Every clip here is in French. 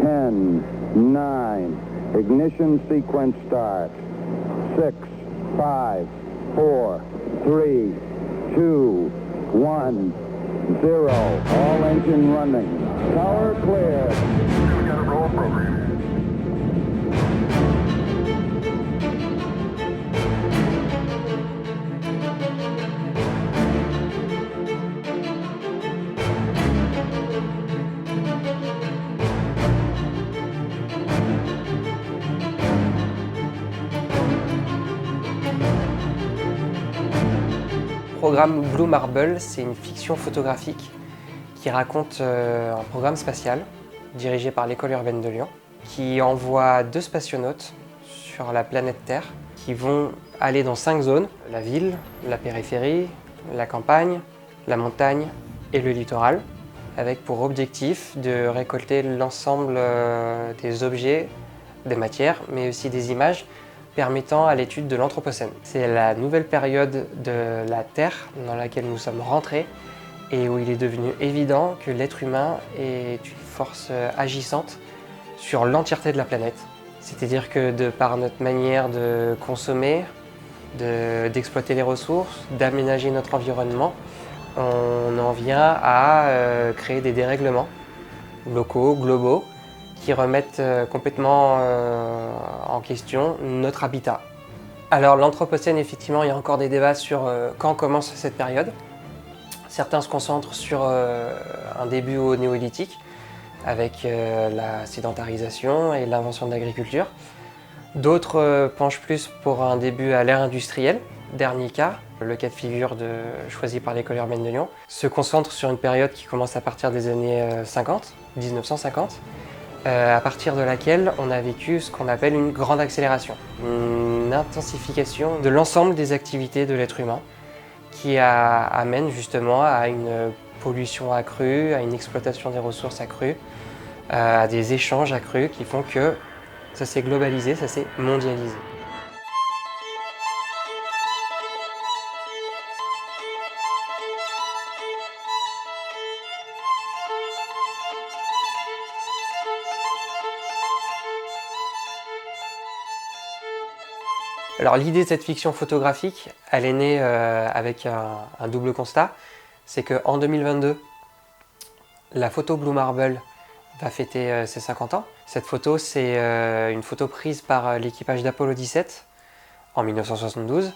10, 9, ignition sequence start. 6, 5, 4, 3, 2, 1, 0. All engine running. Tower clear. We got a roll program. Le programme Blue Marble, c'est une fiction photographique qui raconte un programme spatial dirigé par l'École urbaine de Lyon qui envoie 2 spationautes sur la planète Terre qui vont aller dans 5 zones, la ville, la périphérie, la campagne, la montagne et le littoral, avec pour objectif de récolter l'ensemble des objets, des matières, mais aussi des images permettant à l'étude de l'Anthropocène. C'est la nouvelle période de la Terre dans laquelle nous sommes rentrés et où il est devenu évident que l'être humain est une force agissante sur l'entièreté de la planète. C'est-à-dire que de par notre manière de consommer, d'exploiter les ressources, d'aménager notre environnement, on en vient à créer des dérèglements locaux, globaux, qui remettent complètement en question notre habitat. Alors l'Anthropocène, effectivement, il y a encore des débats sur quand commence cette période. Certains se concentrent sur un début au néolithique, avec la sédentarisation et l'invention de l'agriculture. D'autres penchent plus pour un début à l'ère industrielle. Dernier cas, le cas de figure choisi par l'École urbaine de Lyon, se concentre sur une période qui commence à partir des années 1950, à partir de laquelle on a vécu ce qu'on appelle une grande accélération, une intensification de l'ensemble des activités de l'être humain qui amène justement à une pollution accrue, à une exploitation des ressources accrue, à des échanges accrus qui font que ça s'est globalisé, ça s'est mondialisé. Alors l'idée de cette fiction photographique, elle est née avec un double constat. C'est qu'en 2022, la photo Blue Marble va fêter ses 50 ans. Cette photo, c'est une photo prise par l'équipage d'Apollo 17 en 1972.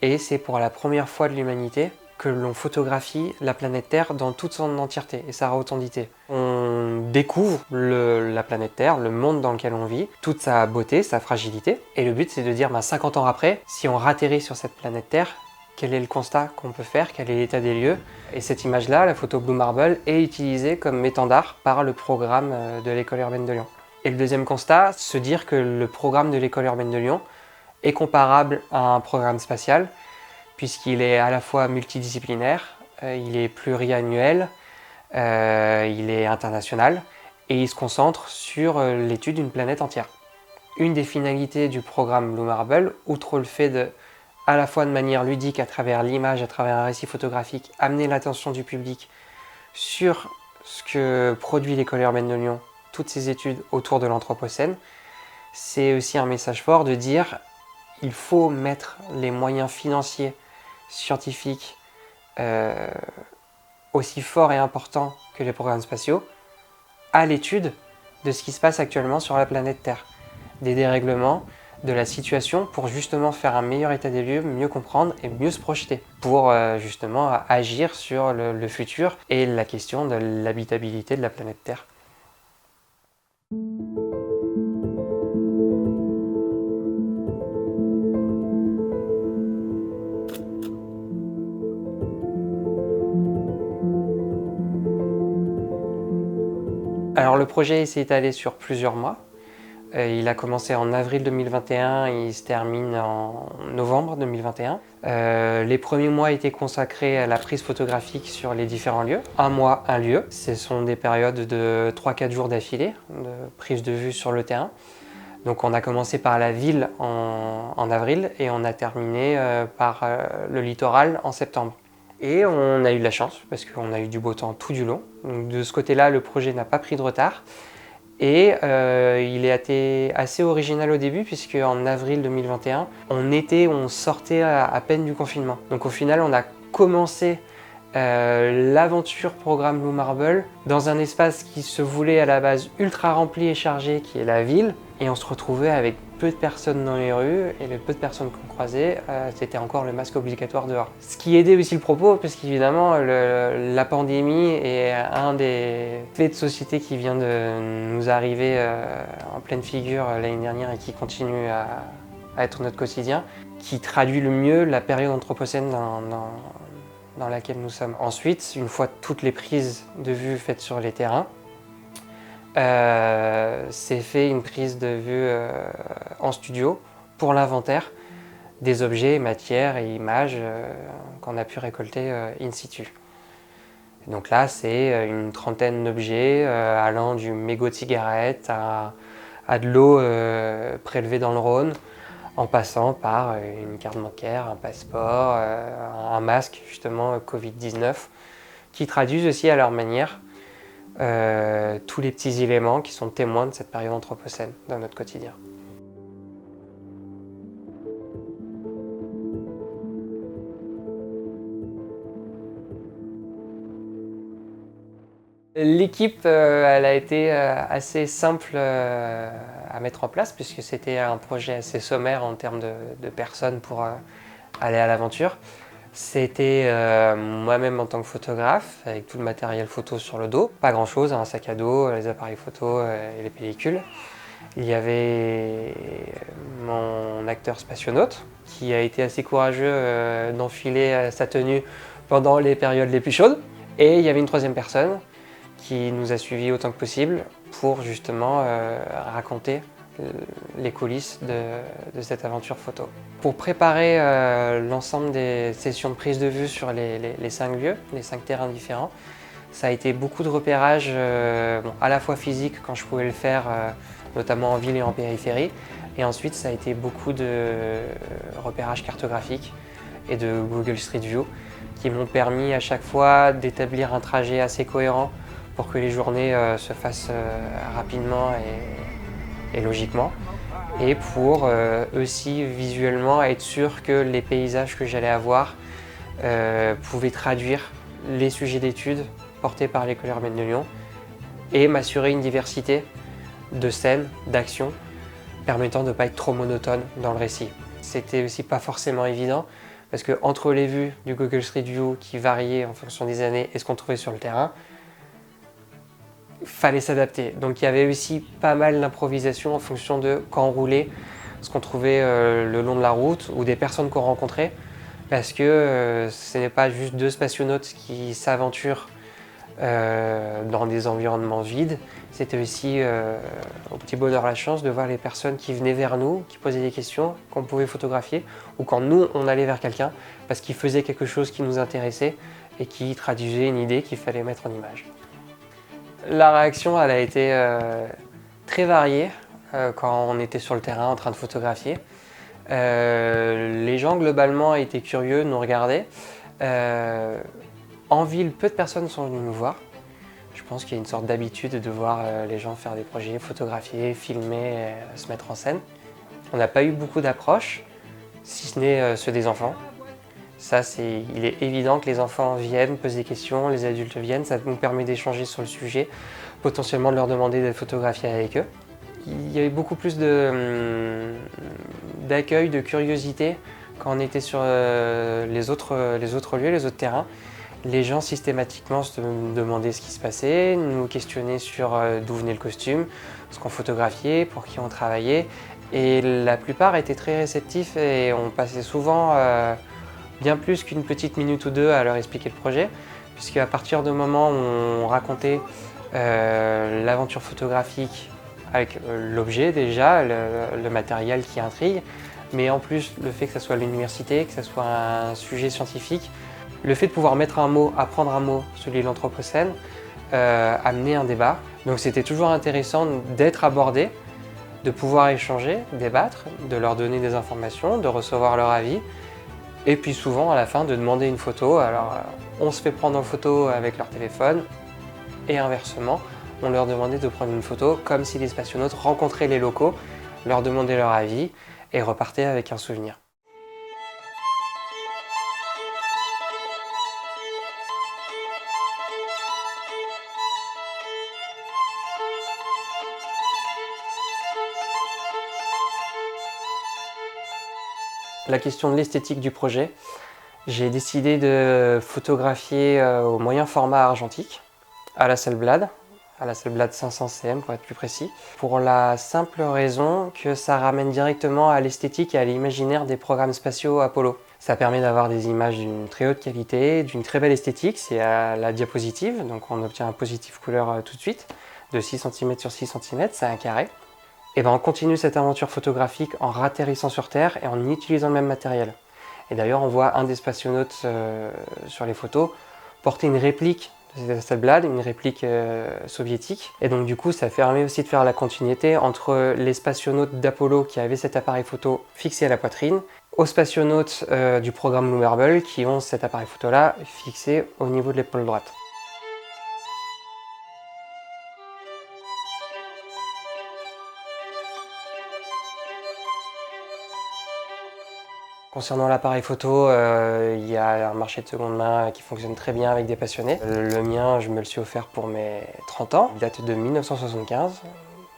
Et c'est pour la première fois de l'humanité que l'on photographie la planète Terre dans toute son entièreté et sa rotondité. On découvre la planète Terre, le monde dans lequel on vit, toute sa beauté, sa fragilité. Et le but, c'est de dire 50 ans après, si on ratterrit sur cette planète Terre, quel est le constat qu'on peut faire, quel est l'état des lieux. Et cette image-là, la photo Blue Marble, est utilisée comme étendard par le programme de l'École urbaine de Lyon. Et le deuxième constat, se dire que le programme de l'École urbaine de Lyon est comparable à un programme spatial, puisqu'il est à la fois multidisciplinaire, il est pluriannuel, il est international, et il se concentre sur l'étude d'une planète entière. Une des finalités du programme Blue Marble, outre le fait à la fois de manière ludique, à travers l'image, à travers un récit photographique, amener l'attention du public sur ce que produit l'École urbaine de Lyon, toutes ces études autour de l'Anthropocène, c'est aussi un message fort de dire il faut mettre les moyens financiers, scientifiques, aussi forts et importants que les programmes spatiaux, à l'étude de ce qui se passe actuellement sur la planète Terre, des dérèglements, de la situation pour justement faire un meilleur état des lieux, mieux comprendre et mieux se projeter pour justement agir sur le futur et la question de l'habitabilité de la planète Terre. Alors le projet s'est étalé sur plusieurs mois. Il a commencé en avril 2021 et il se termine en novembre 2021. Les premiers mois étaient consacrés à la prise photographique sur les différents lieux. Un mois, un lieu. Ce sont des périodes de 3-4 jours d'affilée, de prise de vue sur le terrain. Donc on a commencé par la ville en avril et on a terminé par le littoral en septembre. Et on a eu de la chance parce qu'on a eu du beau temps tout du long. Donc de ce côté-là, le projet n'a pas pris de retard. Et il a été assez original au début, puisque en avril 2021, on sortait à peine du confinement. Donc au final, on a commencé l'aventure programme Blue Marble dans un espace qui se voulait à la base ultra rempli et chargé, qui est la ville, et on se retrouvait avec peu de personnes dans les rues, et le peu de personnes qu'on croisait, c'était encore le masque obligatoire dehors. Ce qui aidait aussi le propos, parce qu'évidemment la pandémie est un des faits de société qui vient de nous arriver en pleine figure l'année dernière et qui continue à être notre quotidien, qui traduit le mieux la période anthropocène dans laquelle nous sommes. Ensuite, une fois toutes les prises de vue faites sur les terrains, c'est fait une prise de vue en studio pour l'inventaire des objets, matières et images qu'on a pu récolter in situ. Et donc là, c'est une trentaine d'objets allant du mégot de cigarette à de l'eau prélevée dans le Rhône, en passant par une carte bancaire, un passeport, un masque justement Covid-19, qui traduisent aussi à leur manière tous les petits éléments qui sont témoins de cette période anthropocène dans notre quotidien. L'équipe, elle a été assez simple à mettre en place, puisque c'était un projet assez sommaire en termes de personnes pour aller à l'aventure. C'était moi-même en tant que photographe, avec tout le matériel photo sur le dos. Pas grand-chose, un sac à dos, les appareils photo et les pellicules. Il y avait mon acteur spationaute, qui a été assez courageux d'enfiler sa tenue pendant les périodes les plus chaudes. Et il y avait une troisième personne qui nous a suivis autant que possible pour justement raconter les coulisses de cette aventure photo. Pour préparer l'ensemble des sessions de prise de vue sur les 5 lieux, les 5 terrains différents, ça a été beaucoup de repérage à la fois physique quand je pouvais le faire, notamment en ville et en périphérie, et ensuite ça a été beaucoup de repérage cartographique et de Google Street View qui m'ont permis à chaque fois d'établir un trajet assez cohérent pour que les journées se fassent rapidement et logiquement, et pour aussi visuellement être sûr que les paysages que j'allais avoir pouvaient traduire les sujets d'études portés par l'École urbaine de Lyon et m'assurer une diversité de scènes, d'actions, permettant de ne pas être trop monotone dans le récit. C'était aussi pas forcément évident, parce que entre les vues du Google Street View qui variaient en fonction des années et ce qu'on trouvait sur le terrain, il fallait s'adapter. Donc il y avait aussi pas mal d'improvisation en fonction de quand on roulait, ce qu'on trouvait le long de la route ou des personnes qu'on rencontrait, parce que ce n'est pas juste deux spationautes qui s'aventurent dans des environnements vides, c'était aussi au petit bonheur la chance de voir les personnes qui venaient vers nous, qui posaient des questions, qu'on pouvait photographier, ou quand nous on allait vers quelqu'un parce qu'il faisait quelque chose qui nous intéressait et qui traduisait une idée qu'il fallait mettre en image. La réaction, elle a été très variée quand on était sur le terrain en train de photographier. Les gens globalement étaient curieux, nous regardaient. En ville, peu de personnes sont venues nous voir. Je pense qu'il y a une sorte d'habitude de voir les gens faire des projets, photographier, filmer, se mettre en scène. On n'a pas eu beaucoup d'approches, si ce n'est ceux des enfants. Ça, il est évident que les enfants viennent, posent des questions, les adultes viennent, ça nous permet d'échanger sur le sujet, potentiellement de leur demander d'être photographiés avec eux. Il y avait beaucoup plus d'accueil, de curiosité quand on était sur les autres lieux, les autres terrains. Les gens systématiquement se demandaient ce qui se passait, nous questionnaient sur d'où venait le costume, ce qu'on photographiait, pour qui on travaillait. Et la plupart étaient très réceptifs et on passait souvent bien plus qu'une petite minute ou deux à leur expliquer le projet, puisqu'à partir du moment où on racontait l'aventure photographique avec l'objet déjà, le matériel qui intrigue, mais en plus le fait que ça soit l'université, que ça soit un sujet scientifique, le fait de pouvoir mettre un mot, apprendre un mot, celui de l'Anthropocène, amener un débat. Donc c'était toujours intéressant d'être abordé, de pouvoir échanger, débattre, de leur donner des informations, de recevoir leur avis. Et puis souvent, à la fin, de demander une photo. Alors, on se fait prendre en photo avec leur téléphone et inversement, on leur demandait de prendre une photo comme si les spationautes rencontraient les locaux, leur demandaient leur avis et repartaient avec un souvenir. La question de l'esthétique du projet, j'ai décidé de photographier au moyen format argentique, à la Hasselblad 500 cm pour être plus précis, pour la simple raison que ça ramène directement à l'esthétique et à l'imaginaire des programmes spatiaux Apollo. Ça permet d'avoir des images d'une très haute qualité, d'une très belle esthétique, c'est à la diapositive, donc on obtient un positif couleur tout de suite, de 6 cm sur 6 cm, c'est un carré. Et ben on continue cette aventure photographique en ratterrissant sur Terre et en utilisant le même matériel. Et d'ailleurs, on voit un des spationautes sur les photos porter une réplique de cette Hasselblad, une réplique soviétique. Et donc du coup, ça permet aussi de faire la continuité entre les spationautes d'Apollo qui avaient cet appareil photo fixé à la poitrine, aux spationautes du programme Blue Marble qui ont cet appareil photo-là fixé au niveau de l'épaule droite. Concernant l'appareil photo, il y a un marché de seconde main qui fonctionne très bien avec des passionnés. Le mien, je me le suis offert pour mes 30 ans. Il date de 1975,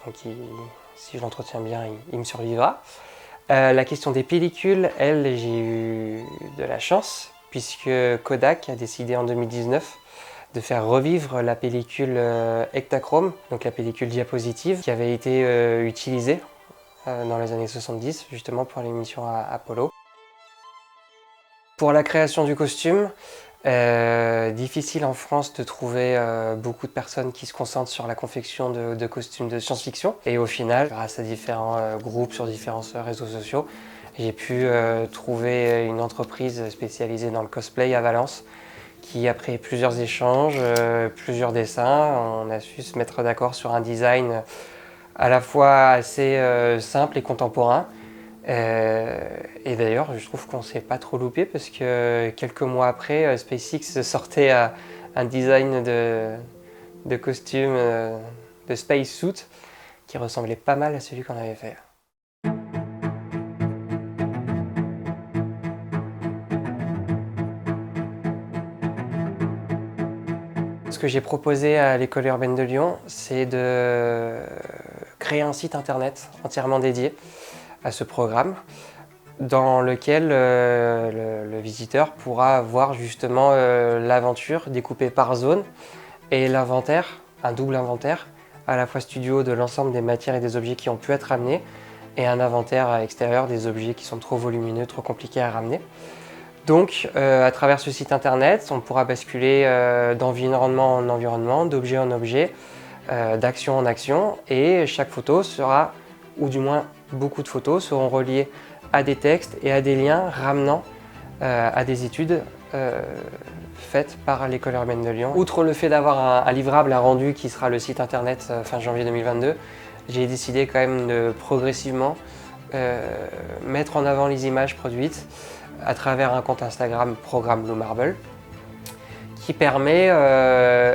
donc si je l'entretiens bien, il me survivra. La question des pellicules, elle, j'ai eu de la chance, puisque Kodak a décidé en 2019 de faire revivre la pellicule Ektachrome, donc la pellicule diapositive, qui avait été utilisée dans les années 70, justement pour l'émission Apollo. Pour la création du costume, difficile en France de trouver beaucoup de personnes qui se concentrent sur la confection de costumes de science-fiction. Et au final, grâce à différents groupes sur différents réseaux sociaux, j'ai pu trouver une entreprise spécialisée dans le cosplay à Valence qui, après plusieurs échanges, plusieurs dessins, on a su se mettre d'accord sur un design à la fois assez simple et contemporain. Et d'ailleurs, je trouve qu'on s'est pas trop loupé parce que quelques mois après, SpaceX sortait un design de costume de space suit qui ressemblait pas mal à celui qu'on avait fait. Ce que j'ai proposé à l'École urbaine de Lyon, c'est de créer un site internet entièrement dédié à ce programme, dans lequel le visiteur pourra voir justement l'aventure découpée par zone et l'inventaire, un double inventaire, à la fois studio de l'ensemble des matières et des objets qui ont pu être amenés et un inventaire extérieur des objets qui sont trop volumineux, trop compliqués à ramener. Donc à travers ce site internet, on pourra basculer d'environnement en environnement, d'objet en objet, d'action en action, et chaque photo sera, ou du moins beaucoup de photos, seront reliées à des textes et à des liens ramenant à des études faites par l'École urbaine de Lyon. Outre le fait d'avoir un livrable, un rendu qui sera le site internet fin janvier 2022, j'ai décidé quand même de progressivement mettre en avant les images produites à travers un compte Instagram Programme Blue Marble qui permet,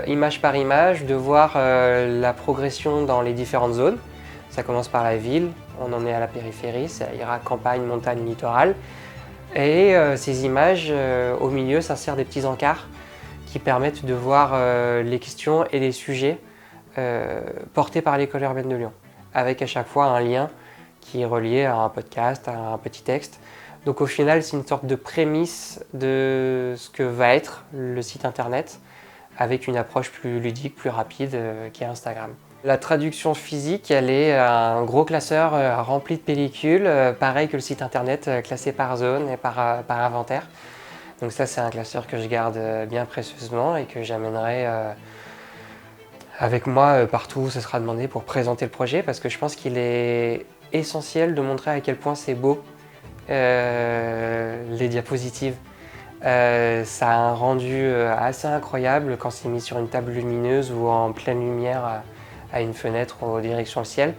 image par image, de voir la progression dans les différentes zones. Ça commence par la ville, on en est à la périphérie, ça ira campagne, montagne, littoral. Et ces images, au milieu, s'insèrent des petits encarts qui permettent de voir les questions et les sujets portés par l'École urbaine de Lyon, avec à chaque fois un lien qui est relié à un podcast, à un petit texte. Donc au final, c'est une sorte de prémisse de ce que va être le site internet, avec une approche plus ludique, plus rapide, qui est Instagram. La traduction physique, elle est un gros classeur rempli de pellicules, pareil que le site internet, classé par zone et par inventaire. Donc ça, c'est un classeur que je garde bien précieusement et que j'amènerai avec moi partout où ce sera demandé pour présenter le projet, parce que je pense qu'il est essentiel de montrer à quel point c'est beau, les diapositives. Ça a un rendu assez incroyable quand c'est mis sur une table lumineuse ou en pleine lumière à une fenêtre en direction le ciel.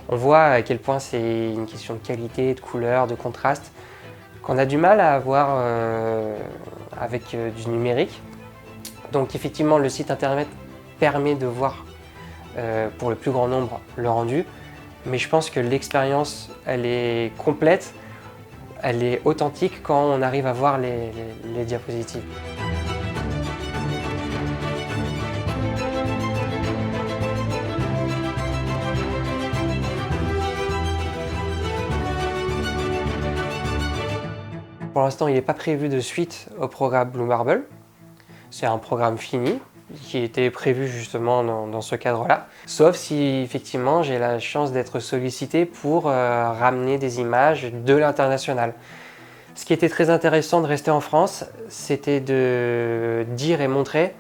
On voit à quel point c'est une question de qualité, de couleur, de contraste, qu'on a du mal à avoir avec du numérique. Donc effectivement, le site internet permet de voir pour le plus grand nombre le rendu, mais je pense que l'expérience, elle est complète, elle est authentique quand on arrive à voir les diapositives. Pour l'instant, il n'est pas prévu de suite au programme Blue Marble. C'est un programme fini qui était prévu justement dans ce cadre-là. Sauf si effectivement j'ai la chance d'être sollicité pour ramener des images de l'international. Ce qui était très intéressant de rester en France, c'était de dire et montrer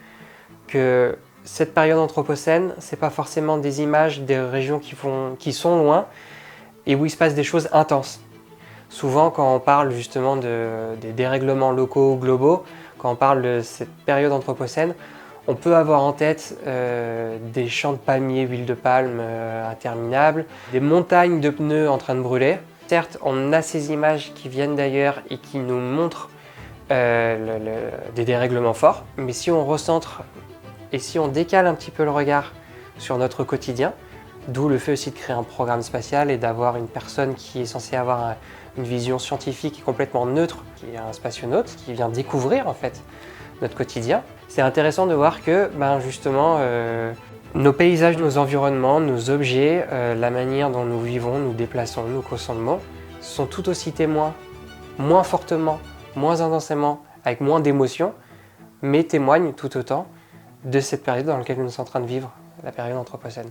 que cette période anthropocène, c'est pas forcément des images des régions qui sont loin et où il se passe des choses intenses. Souvent, quand on parle justement des dérèglements locaux ou globaux, quand on parle de cette période anthropocène, on peut avoir en tête des champs de palmiers, huile de palme interminables, des montagnes de pneus en train de brûler. Certes, on a ces images qui viennent d'ailleurs et qui nous montrent des dérèglements forts, mais si on recentre et si on décale un petit peu le regard sur notre quotidien, d'où le fait aussi de créer un programme spatial et d'avoir une personne qui est censée avoir une vision scientifique complètement neutre, qui est un spationaute, qui vient découvrir en fait notre quotidien. C'est intéressant de voir que justement nos paysages, nos environnements, nos objets, la manière dont nous vivons, nous déplaçons, nous consommons, sont tout aussi témoins, moins fortement, moins intensément, avec moins d'émotion, mais témoignent tout autant de cette période dans laquelle nous sommes en train de vivre, la période anthropocène.